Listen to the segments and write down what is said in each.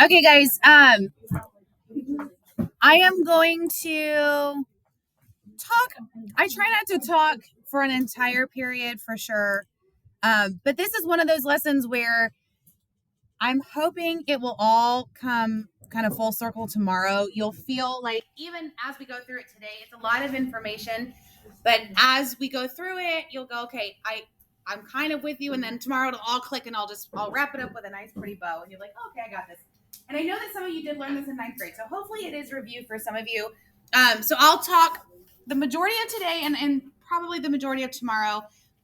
Okay, guys. I am going to talk. I try not to talk for an entire period for sure. But this is one of those lessons where I'm hoping it will all come kind of full circle tomorrow. You'll feel like even as we go through it today, it's a lot of information. But as we go through it, you'll go, okay, I'm kind of with you, and then tomorrow it'll all click, and I'll wrap it up with a nice pretty bow, and you're like, oh, okay, I got this. And I know that some of you did learn this in ninth grade, so hopefully it is review for some of you. So I'll talk the majority of today and probably the majority of tomorrow,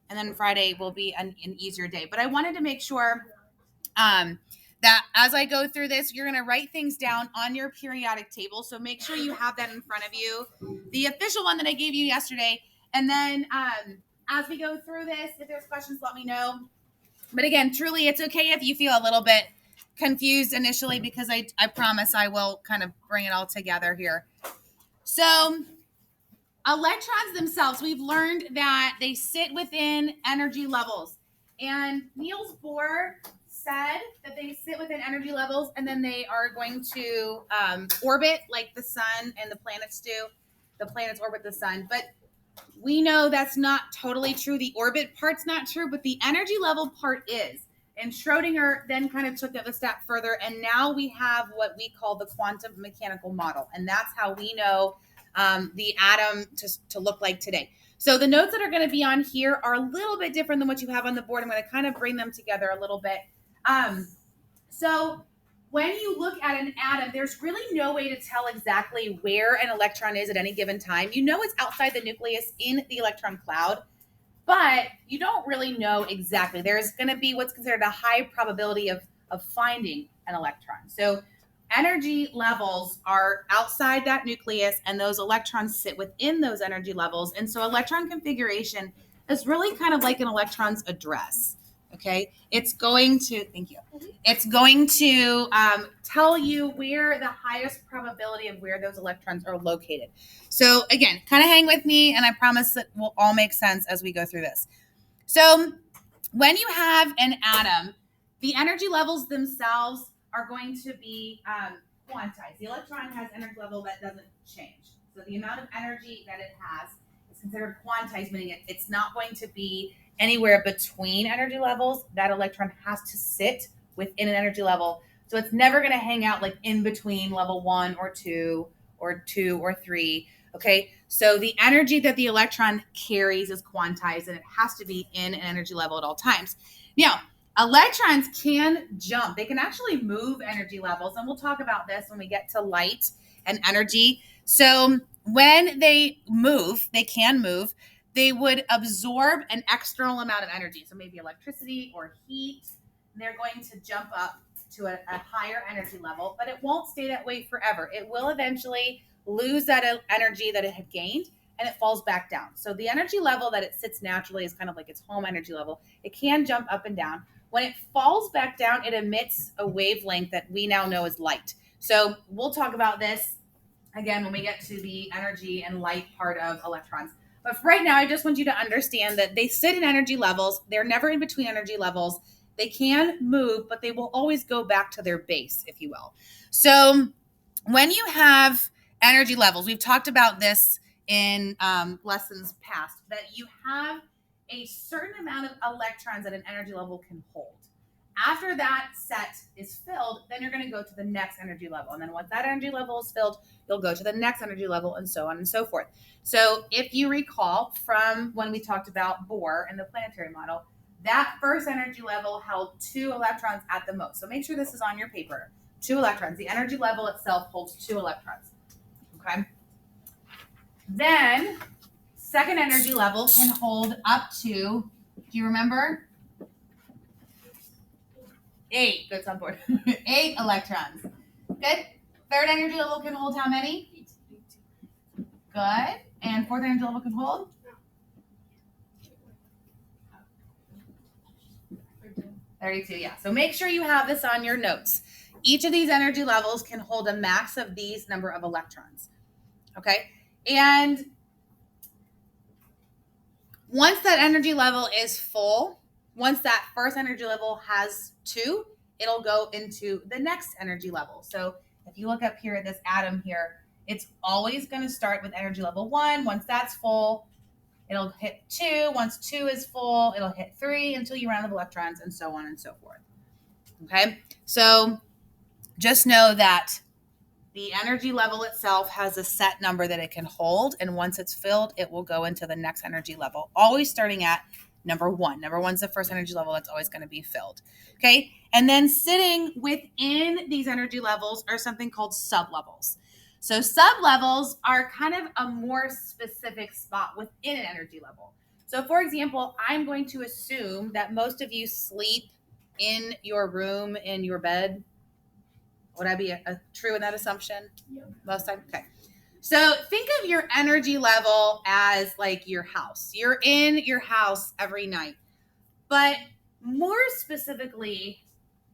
and then Friday will be an easier day. But I wanted to make sure that as I go through this, you're going to write things down on your periodic table. So make sure you have that in front of you, the official one that I gave you yesterday. And then as we go through this, if there's questions, let me know. But again, truly, it's okay if you feel a little bit confused initially, because I promise I will kind of bring it all together here. So electrons themselves, we've learned that they sit within energy levels. And Niels Bohr said that they sit within energy levels, and then they are going to orbit like the sun and the planets do. The planets orbit the sun. But we know that's not totally true. The orbit part's not true, but the energy level part is. And Schrodinger then kind of took it a step further, and now we have what we call the quantum mechanical model. And that's how we know the atom to look like today. So the notes that are going to be on here are a little bit different than what you have on the board. I'm going to kind of bring them together a little bit. So when you look at an atom, there's really no way to tell exactly where an electron is at any given time. You know it's outside the nucleus in the electron cloud, but you don't really know exactly. There's going to be what's considered a high probability of finding an electron. So energy levels are outside that nucleus, and those electrons sit within those energy levels. And so electron configuration is really kind of like an electron's address. Okay, it's going to, thank you. It's going to tell you where the highest probability of where those electrons are located. So again, kind of hang with me, and I promise that will all make sense as we go through this. So when you have an atom, the energy levels themselves are going to be quantized. The electron has energy level that doesn't change. So the amount of energy that it has is considered quantized, meaning it's not going to be anywhere between energy levels. That electron has to sit within an energy level. So it's never going to hang out like in between level 1 or 2 or 2 or 3. Okay, so the energy that the electron carries is quantized, and it has to be in an energy level at all times. Now, electrons can jump. They can actually move energy levels, and we'll talk about this when we get to light and energy. So when they move, they can move. They would absorb an external amount of energy, so maybe electricity or heat. They're going to jump up to a higher energy level, but it won't stay that way forever. It will eventually lose that energy that it had gained, and it falls back down. So the energy level that it sits naturally is kind of like its home energy level. It can jump up and down. When it falls back down, it emits a wavelength that we now know as light. So we'll talk about this again when we get to the energy and light part of electrons. But for right now, I just want you to understand that they sit in energy levels. They're never in between energy levels. They can move, but they will always go back to their base, if you will. So when you have energy levels, we've talked about this in lessons past, that you have a certain amount of electrons that an energy level can hold. After that set is filled, then you're going to go to the next energy level. And then once that energy level is filled, you'll go to the next energy level, and so on and so forth. So if you recall from when we talked about Bohr and the planetary model, that first energy level held 2 electrons at the most. So make sure this is on your paper. 2 electrons. The energy level itself holds 2 electrons. Okay. Then second energy level can hold up to, do you remember? 8. Good, on board. 8 electrons. Good. Third energy level can hold how many? Good. And fourth energy level can hold? 32, yeah. So make sure you have this on your notes. Each of these energy levels can hold a max of these number of electrons. Okay? And once that energy level is full, once that first energy level has 2, it'll go into the next energy level. So if you look up here at this atom here, it's always going to start with energy level 1. Once that's full, it'll hit 2. Once 2 is full, it'll hit 3 until you run out of electrons, and so on and so forth. Okay, so just know that the energy level itself has a set number that it can hold, and once it's filled, it will go into the next energy level, always starting at number 1. Number 1 is the first energy level that's always going to be filled. Okay, and then sitting within these energy levels are something called sublevels. So sublevels are kind of a more specific spot within an energy level. So for example, I'm going to assume that most of you sleep in your room, in your bed. Would I be true in that assumption? Yep. Most time? Okay. So think of your energy level as like your house. You're in your house every night. But more specifically,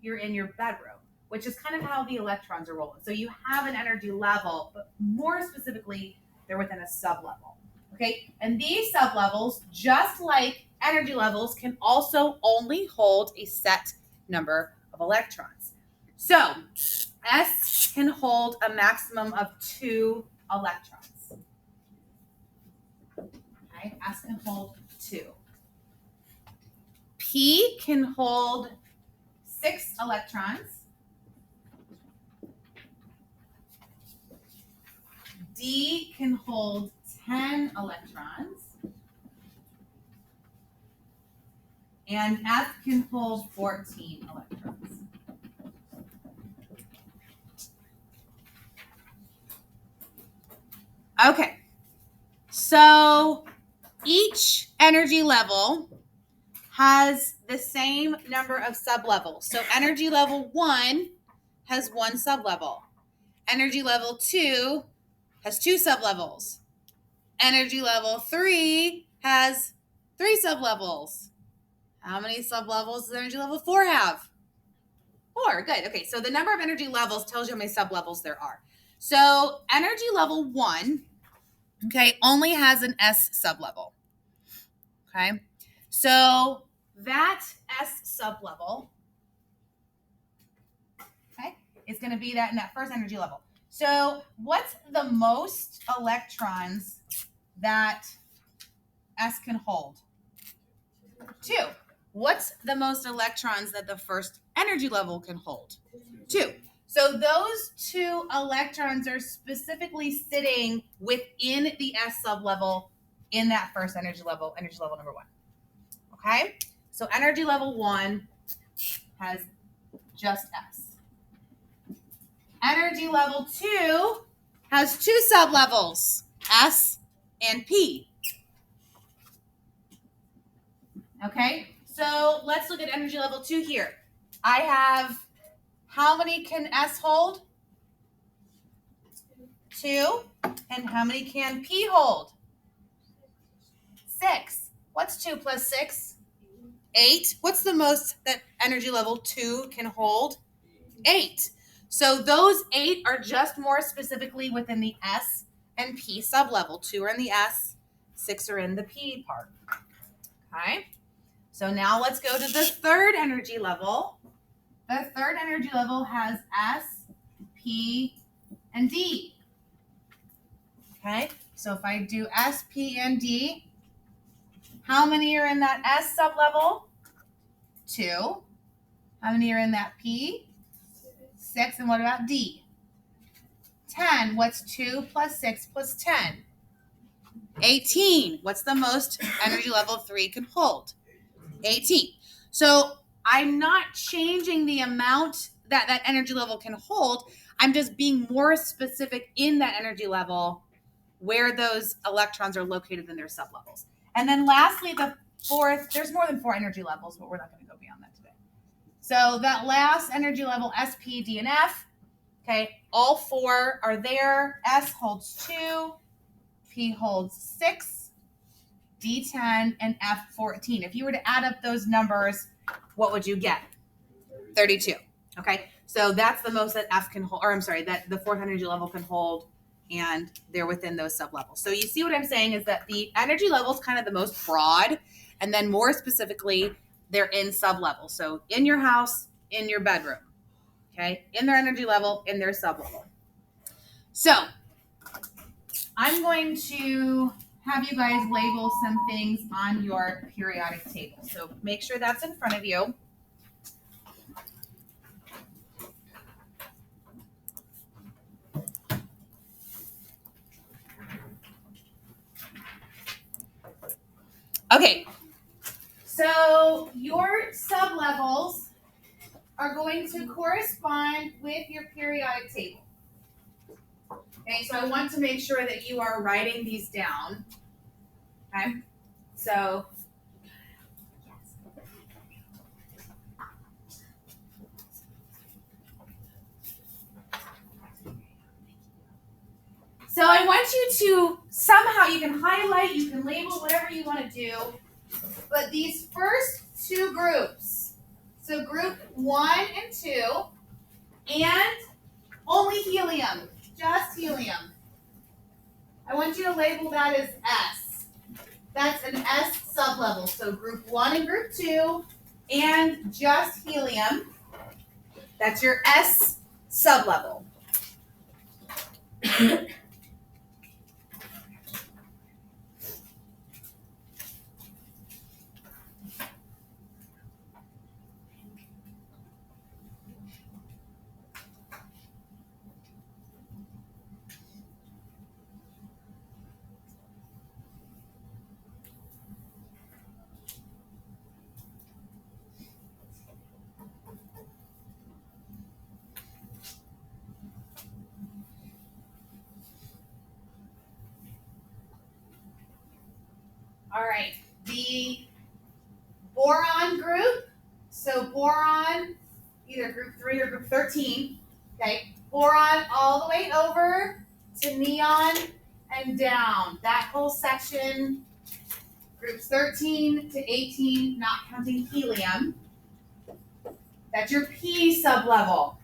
you're in your bedroom, which is kind of how the electrons are rolling. So you have an energy level, but more specifically, they're within a sublevel. Okay? And these sublevels, just like energy levels, can also only hold a set number of electrons. So S can hold a maximum of 2 electrons. Okay, S can hold 2. P can hold 6 electrons. D can hold 10 electrons. And F can hold 14 electrons. Okay, so each energy level has the same number of sublevels. So energy level 1 has 1 sublevel. Energy level 2 has 2 sublevels. Energy level 3 has 3 sublevels. How many sublevels does energy level 4 have? 4, good. Okay, so the number of energy levels tells you how many sublevels there are. So energy level 1, okay, only has an S sublevel. Okay, so that S sublevel, okay, is going to be that in that first energy level. So what's the most electrons that S can hold? 2. What's the most electrons that the first energy level can hold? 2. So those 2 electrons are specifically sitting within the S sublevel in that first energy level number 1. Okay? So energy level 1 has just S. Energy level 2 has 2 sublevels, S and P. Okay? So let's look at energy level 2 here. I have, how many can S hold? 2. And how many can P hold? 6. What's 2 plus 6? 8. What's the most that energy level 2 can hold? 8. So those 8 are just more specifically within the S and P sublevel. 2 are in the S, 6 are in the P part. Okay? So now let's go to the third energy level. The third energy level has S, P, and D. Okay, so if I do S, P, and D, how many are in that S sublevel? 2. How many are in that P? 6. And what about D? 10. What's 2 plus 6 plus 10? 18. What's the most energy level 3 can hold? 18. So I'm not changing the amount that that energy level can hold. I'm just being more specific in that energy level where those electrons are located in their sublevels. And then lastly, the fourth, there's more than 4 energy levels, but we're not going to go beyond that today. So that last energy level, S, P, D, and F, okay, all 4 are there. S holds 2, P holds 6, D10, and F14. If you were to add up those numbers, what would you get? 32. Okay, so that's the most that F can hold, or I'm sorry, that the 4th energy level can hold, and they're within those sublevels. So you see what I'm saying is that the energy level is kind of the most broad, and then more specifically, they're in sublevels. So in your house, in your bedroom, okay? In their energy level, in their sublevel. So I'm going to have you guys label some things on your periodic table. So make sure that's in front of you. Okay, so your sublevels are going to correspond with your periodic table. Okay, so I want to make sure that you are writing these down. Okay, so I want you to somehow, you can highlight, you can label, whatever you want to do, but these first two groups, so group 1 and 2, and only helium, just helium. I want you to label that as S. That's an S sublevel. So group 1 and group 2, and just helium. That's your S sublevel. All right, the boron group, so boron, either group 3 or group 13, okay? Boron all the way over to neon and down. That whole section, groups 13 to 18, not counting helium. That's your P sublevel.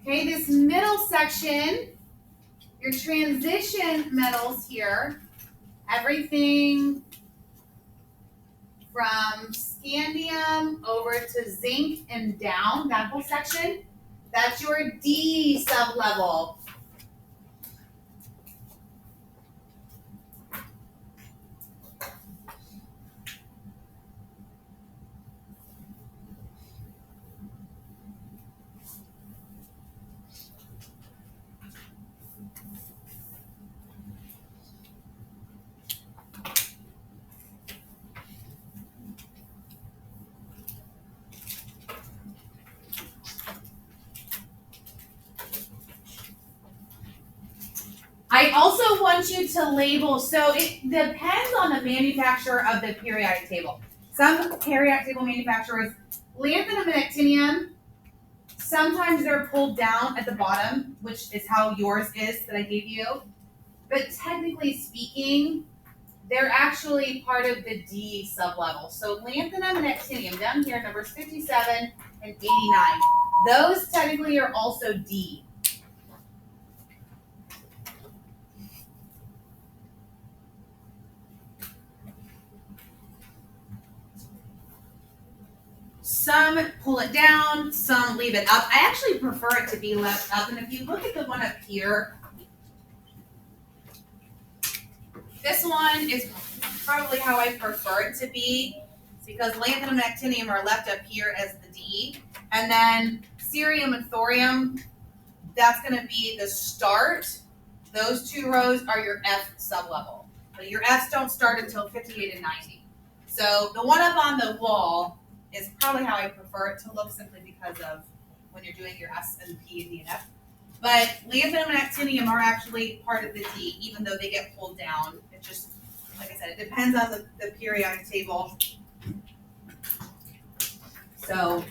Okay, this middle section, your transition metals here, everything from scandium over to zinc and down, that whole section, that's your D sublevel. I also want you to label, so it depends on the manufacturer of the periodic table. Some periodic table manufacturers, lanthanum and actinium, sometimes they're pulled down at the bottom, which is how yours is that I gave you. But technically speaking, they're actually part of the D sublevel. So lanthanum and actinium down here, numbers 57 and 89. Those technically are also D. Some pull it down, some leave it up. I actually prefer it to be left up. And if you look at the one up here, this one is probably how I prefer it to be, because lanthanum and actinium are left up here as the D. And then cerium and thorium, that's going to be the start. Those two rows are your F sublevel. But your Fs don't start until 58 and 90. So the one up on the wall is probably how I prefer it to look, simply because of when you're doing your S and P and D and F. But lanthanum and actinium are actually part of the D, even though they get pulled down. It just, like I said, it depends on the periodic table. So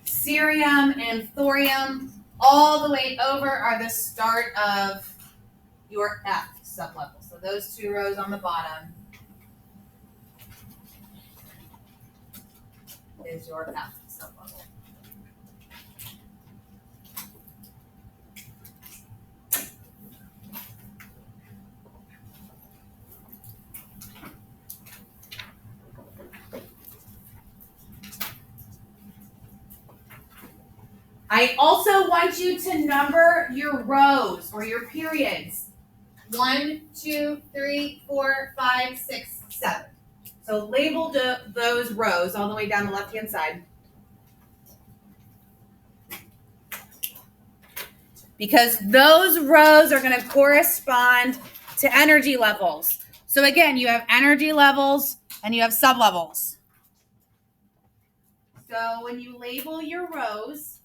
cerium and thorium all the way over are the start of your F sublevel. So those two rows on the bottom is your F sublevel. I also want you to number your rows or your periods. 1, 2, 3, 4, 5, 6, 7. So label those rows all the way down the left-hand side. Because those rows are going to correspond to energy levels. So again, you have energy levels and you have sublevels. So when you label your rows,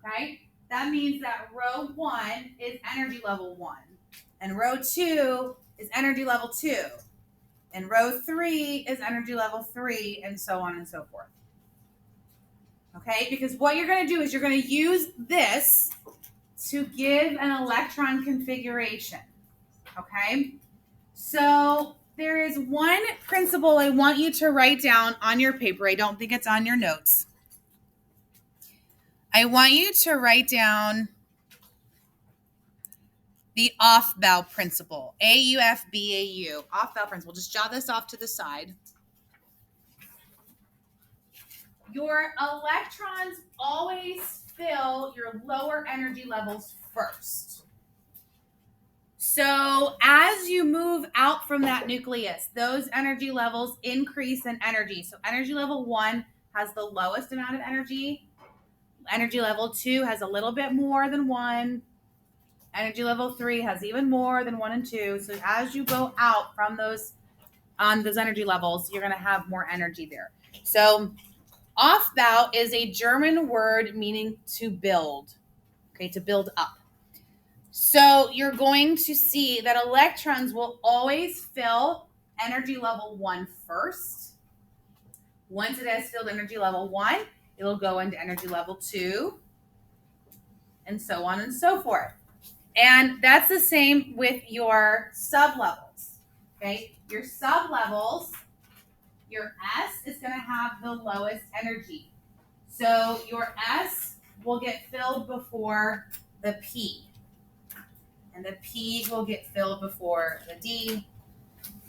okay, that means that row 1 is energy level 1. And row 2 is energy level 2. And row 3 is energy level 3, and so on and so forth. Okay, because what you're going to do is you're going to use this to give an electron configuration. Okay, so there is one principle I want you to write down on your paper. I don't think it's on your notes. I want you to write down the off-bow principle, AUFBAU, off-bow principle. Just jot this off to the side. Your electrons always fill your lower energy levels first. So as you move out from that nucleus, those energy levels increase in energy. So energy level 1 has the lowest amount of energy. Energy level 2 has a little bit more than 1. Energy level 3 has even more than 1 and 2. So as you go out from those energy levels, you're going to have more energy there. So Aufbau is a German word meaning to build, okay, to build up. So you're going to see that electrons will always fill energy level 1 first. Once it has filled energy level 1, it'll go into energy level 2, and so on and so forth. And that's the same with your sublevels, okay? Your sublevels, your S is going to have the lowest energy. So your S will get filled before the P. And the P will get filled before the D.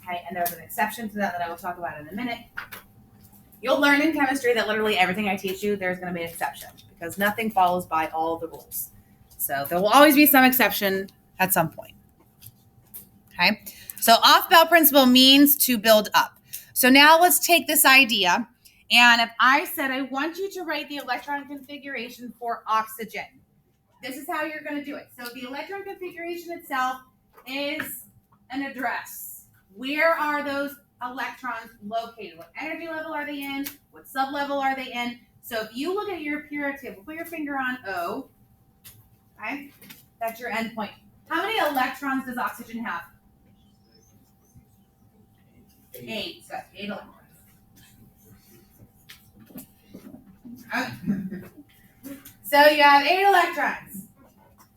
Okay, and there's an exception to that I will talk about in a minute. You'll learn in chemistry that literally everything I teach you, there's going to be an exception because nothing follows by all the rules. So there will always be some exception at some point. Okay, so off-bow principle means to build up. So now let's take this idea, and if I said I want you to write the electron configuration for oxygen, this is how you're going to do it. So the electron configuration itself is an address. Where are those electrons located? What energy level are they in? What sublevel are they in? So if you look at your periodic table, put your finger on O. Okay, that's your endpoint. How many electrons does oxygen have? 8. So 8 electrons. Okay. So you have 8 electrons.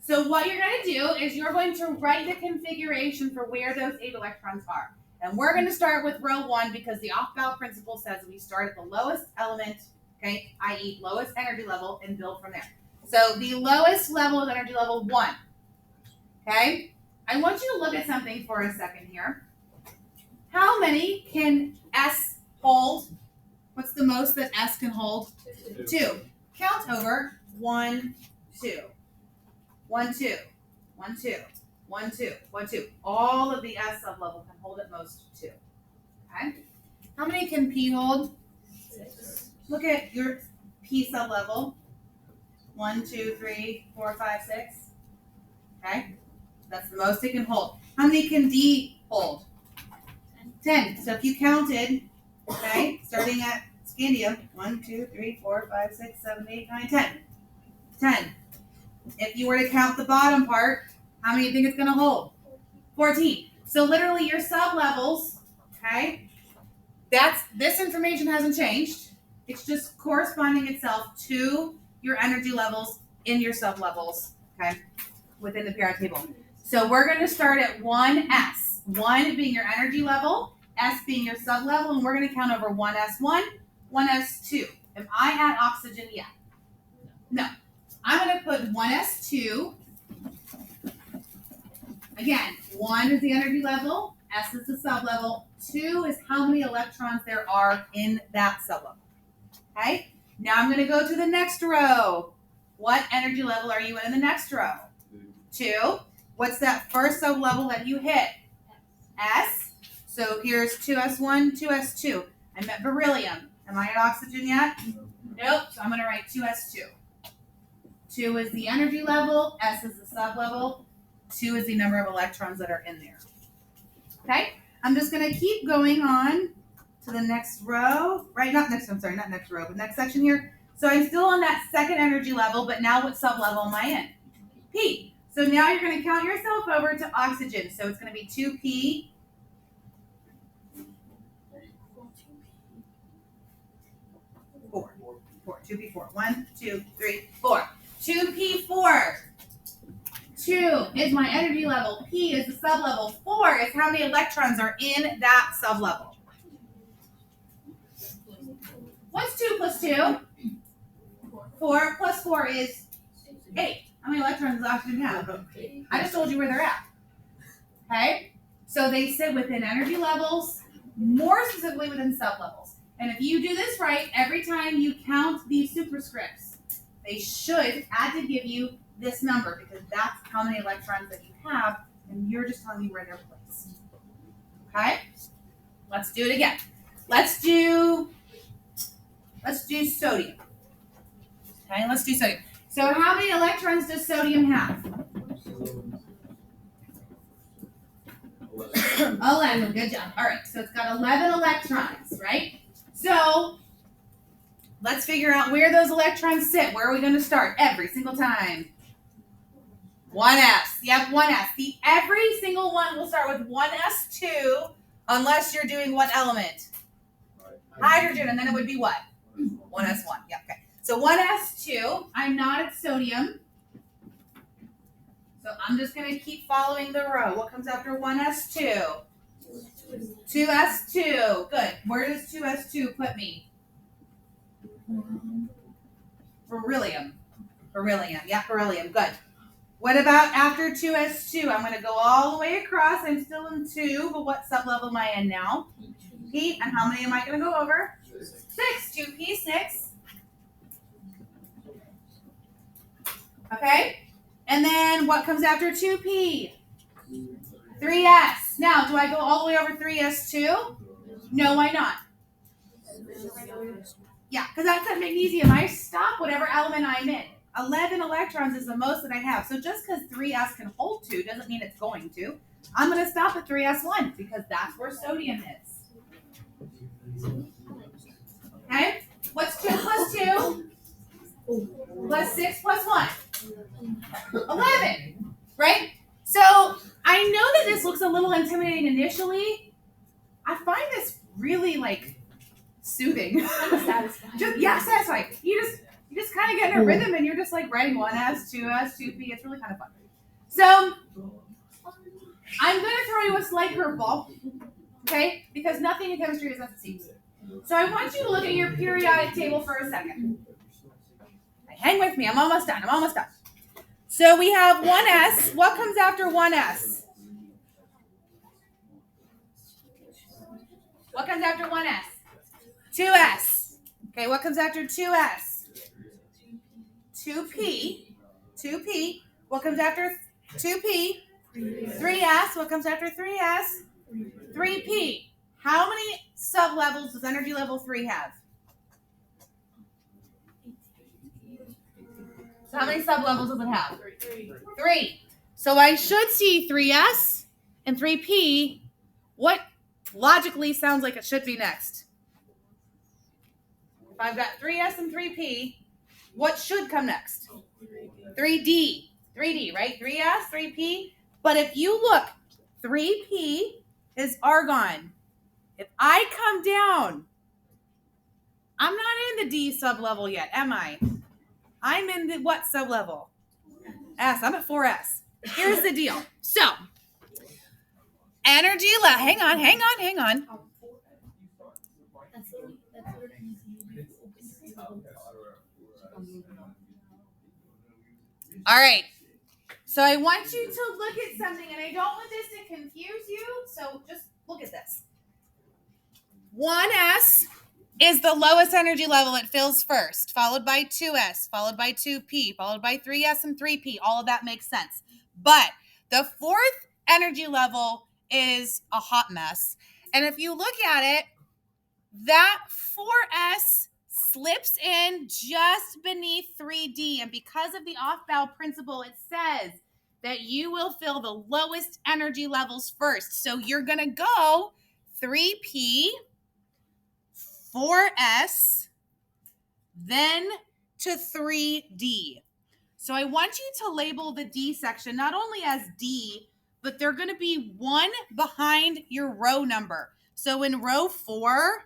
So what you're going to do is you're going to write the configuration for where those 8 electrons are. And we're going to start with row 1 because the off-bow principle says we start at the lowest element, okay, i.e. lowest energy level, and build from there. So the lowest level is energy level 1. Okay? I want you to look at something for a second here. How many can S hold? What's the most that S can hold? 2. Count over 1, 2. 1, 2. 1, 2. 1, 2. 1, 2. All of the S sublevel can hold at most 2. Okay? How many can P hold? 6. Look at your P sublevel. 1, 2, 3, 4, 5, 6. Okay? That's the most it can hold. How many can D hold? 10. So if you counted, okay, starting at scandium, 1, 2, 3, 4, 5, 6, 7, 8, 9, 10. 10. If you were to count the bottom part, how many do you think it's going to hold? 14. So literally your sublevels, okay, this information hasn't changed. It's just corresponding itself to your energy levels in your sublevels, okay, within the periodic table. So we're going to start at 1s. 1 being your energy level, s being your sublevel, and we're going to count over 1s1, 1s2. Am I at oxygen yet? No. I'm going to put 1s2. Again, 1 is the energy level, s is the sublevel, 2 is how many electrons there are in that sublevel. Okay? Now I'm going to go to the next row. What energy level are you in the next row? 2. What's that first sublevel that you hit? S. So here's 2s1, 2s2. I'm at beryllium. Am I at oxygen yet? Nope. So I'm going to write 2s2. 2 is the energy level. S is the sublevel. 2 is the number of electrons that are in there. Okay? I'm just going to keep going on to the next row. Right? Not next row, but next section here. So I'm still on that second energy level, but now what sublevel am I in? P. So now you're going to count yourself over to oxygen. So it's going to be 2p. 2p4. 1, 2, 3, 4. 2p4. 2 is my energy level. P is the sublevel. 4 is how many electrons are in that sublevel. What's 2 plus 2? 4 plus 4 is 8. How many electrons does oxygen have? I just told you where they're at. Okay? So they sit within energy levels, more specifically within sublevels. And if you do this right, every time you count these superscripts, they should add to give you this number, because that's how many electrons that you have, and you're just telling me where they're placed. Okay? Let's do it again. Let's do sodium. Okay, let's do sodium. So how many electrons does sodium have? 11. Good job. All right, so it's got 11 electrons, right? So let's figure out where those electrons sit. Where are we going to start every single time? 1s. Yep, 1s. Every single one will start with 1s2, unless you're doing what element? Hydrogen, and then it would be what? 1s1. Yep, okay. So 1s2. I'm not at sodium. So I'm just going to keep following the row. What comes after 1s2? 2s2. Good. Where does 2s2 put me? Beryllium. Beryllium. Yeah, beryllium. Good. What about after 2s2? I'm going to go all the way across. I'm still in 2, but what sublevel am I in now? P. And how many am I going to go over? 6. 2p6. Okay? And then what comes after 2p? 3s. Now, do I go all the way over 3s2? No, why not? Yeah, because that's at magnesium. I stop whatever element I'm in. 11 electrons is the most that I have. So just because 3s can hold 2 doesn't mean it's going to. I'm going to stop at 3s1 because that's where sodium is. Okay? What's 2 plus 2? Plus 6 plus 1? 11. Right? So I know that this looks a little intimidating initially. I find this really soothing. Satisfying. You just kind of get in a rhythm and you're just writing 1s, 2s, 2p. It's really kind of fun. So I'm going to throw you a slight curveball, okay? Because nothing in chemistry is as it seems. So I want you to look at your periodic table for a second. Hang with me. I'm almost done. So we have 1s. What comes after 1s? What comes after 1s? 2s. Okay, what comes after 2s? 2p. 2p. What comes after 2p? 3s. What comes after 3s? 3p. How many sublevels does energy level 3 have? So how many sublevels does it have? 3. So I should see 3s and 3p. What logically sounds like it should be next? If I've got 3s and 3p, what should come next? 3D. 3D, right? 3S, 3P. But if you look, 3P is argon. If I come down, I'm not in the D sublevel yet, am I? I'm in the what sublevel? S. I'm at 4S. Here's the deal. So, energy level. Hang on. All right. So I want you to look at something, and I don't want this to confuse you. So just look at this. 1S is the lowest energy level. It fills first, followed by 2S, followed by 2P, followed by 3S and 3P. All of that makes sense. But the fourth energy level is a hot mess. And if you look at it, that 4S slips in just beneath 3D. And because of the off-bow principle, it says that you will fill the lowest energy levels first. So you're going to go 3P, 4S, then to 3D. So I want you to label the D section not only as D, but they're going to be one behind your row number. So in row 4,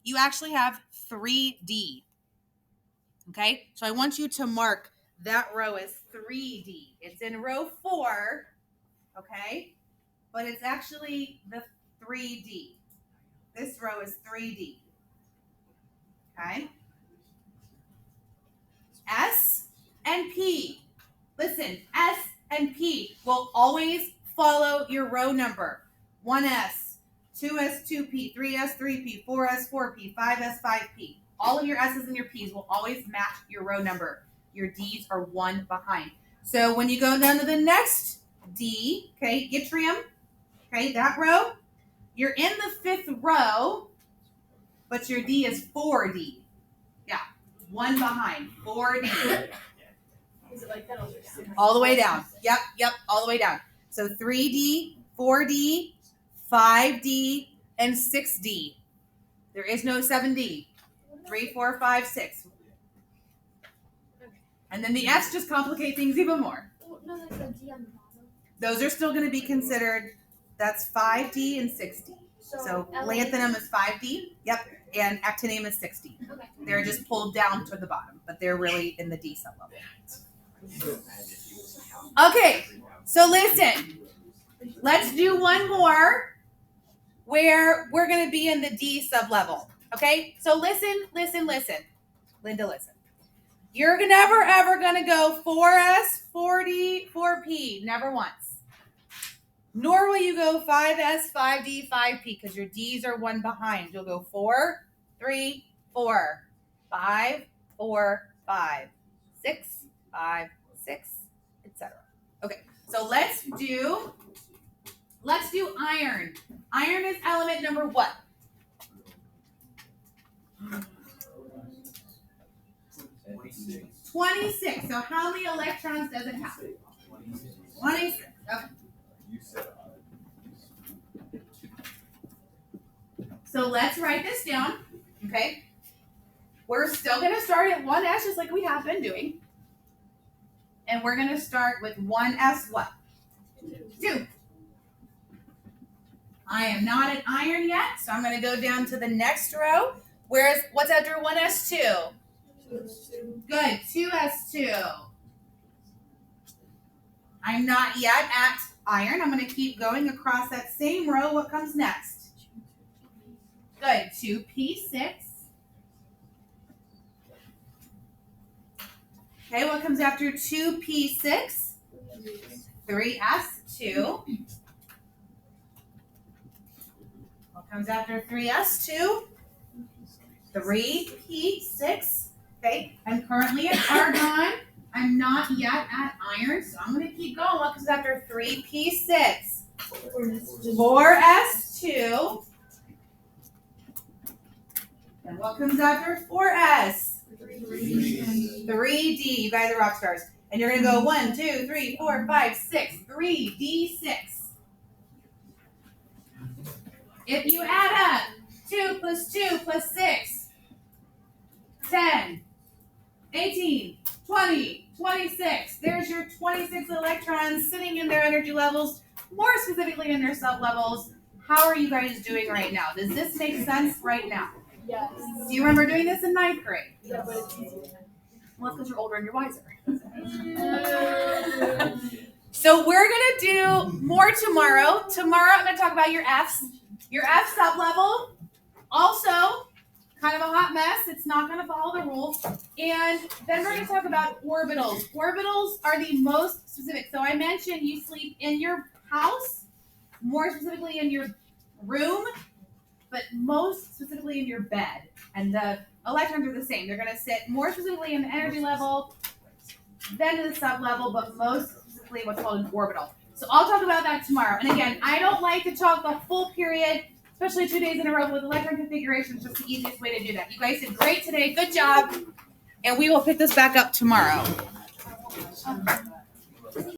you actually have 3D. Okay? So I want you to mark that row as 3D. It's in row 4, okay? But it's actually the 3D. This row is 3D. Okay? S and P. Listen, S and P will always follow your row number. 1S, 2S, 2P, 3S, 3P, 4S, 4P, 5S, 5P. All of your S's and your P's will always match your row number. Your D's are one behind. So when you go down to the next D, okay, yttrium, okay, that row, you're in the 5th row, but your D is 4D. Yeah, one behind, 4D. Is it like that? All the way down. Yep, all the way down. So 3D, 4D, 5D, and 6D. There is no 7D. 3, 4, 5, 6. And then the S just complicate things even more. No, that's a D on the bottom. Those are still going to be considered, that's 5D and 6D. So lanthanum is 5D, yep, and actinium is 6D. Okay. They're just pulled down to the bottom, but they're really in the D sublevel. Okay, so listen, let's do one more where we're going to be in the D sublevel. Okay, so listen. Linda, listen. You're never ever going to go 4S, 4D, 4P, never once. Nor will you go 5S, 5D, 5P because your D's are one behind. You'll go 4, 3, 4, 5, 4, 5, 6, 5, 6, etc. Okay, so let's do iron. Iron is element number what? 26. So how many electrons does it have? 26. Okay. So let's write this down. Okay. We're still going to start at 1S just like we have been doing. And we're going to start with 1S what? 2. I am not at iron yet, so I'm going to go down to the next row. What's after 1S2? Good, 2S2. I'm not yet at iron. I'm going to keep going across that same row. What comes next? Good, 2P6. Okay, what comes after 2P6? 3S2. What comes after 3S2? 3P6. Okay, I'm currently at argon. I'm not yet at iron, so I'm going to keep going. What comes after 3P6? 4S2. And what comes after 4S? 3D. You guys are rock stars. And you're going to go 1, 2, 3, 4, 5, 6. 3D6. If you add up 2 plus 2 plus 6, 10, 18, 20, 26. There's your 26 electrons sitting in their energy levels, more specifically in their sublevels. How are you guys doing right now? Does this make sense right now? Yes. Do you remember doing this in 9th grade? Yeah, but it's easier. Well, it's because you're older and you're wiser. So we're gonna do more tomorrow. Tomorrow I'm gonna talk about your F's. Your F sublevel, also kind of a hot mess. It's not gonna follow the rules. And then we're gonna talk about orbitals. Orbitals are the most specific. So I mentioned you sleep in your house, more specifically in your room, but most specifically in your bed. And the electrons are the same. They're gonna sit more specifically in the energy level, then to the sublevel, but most specifically what's called an orbital. So I'll talk about that tomorrow. And again, I don't like to talk the full period, especially 2 days in a row with electron configuration. It's just the easiest way to do that. You guys did great today. Good job. And we will pick this back up tomorrow.